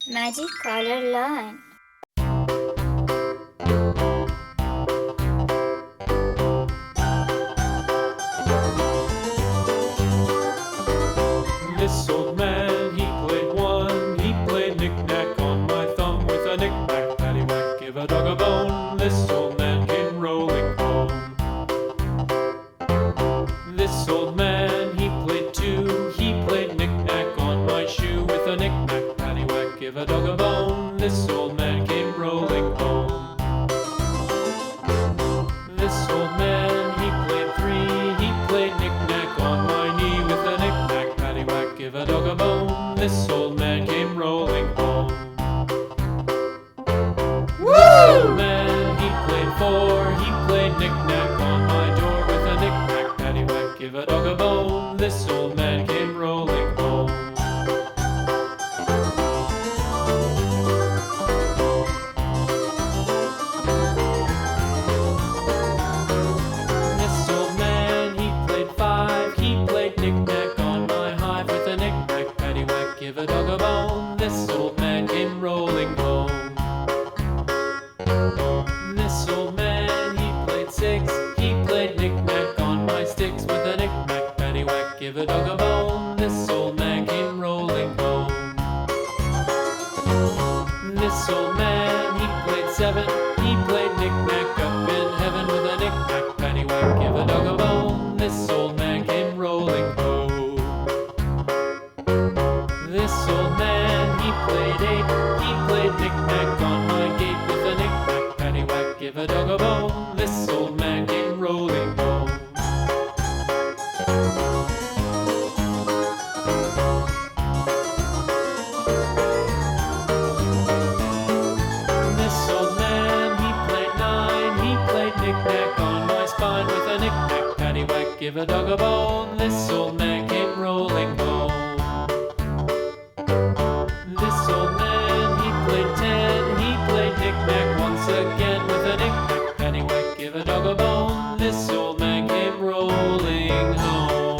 Magic color line. This old man, he played one. He played knick-knack on my thumb with a knick-knack, paddywhack, give a dog a bone. This old man came rolling home. This old man, he played two. He played knick-knack on my shoe with a knick-knack, paddywhack, give a dog a bone. This old man came rolling home. This old man, he played three. He played knick-knack on my knee with a knick-knack, paddywhack, give a dog a bone. This old man came rolling home. This old man, he played four. He played knick-knack on my door with a knick-knack, paddywhack, give a dog a bone. This old man came rolling home. This old man, he played five. He played knick-knack on my hive with a knick-knack, paddywhack, give a dog a bone. This old man came rolling home. This old man, he played six. He played knick-knack on my sticks with a knick-knack, paddywhack, give a dog a bone. This old man came rolling home. This old man, he played seven. He played knick-knack up in heaven with a knick-knack, paddywhack, give a dog a bone. This old man came rolling home. This old man, he played eight. He played knick-knack on my gate with a knick-knack, paddywhack, give a dog a bone. This old man came rolling home. This old man, he played nine. He played knick-knack on my spine with a knick-knack, paddywhack, give a dog a bone. This old man came rolling home. This old man, he played ten. He played knick-knack once again with a knick-knack, paddywhack, give a dog a bone. This old man came rolling home.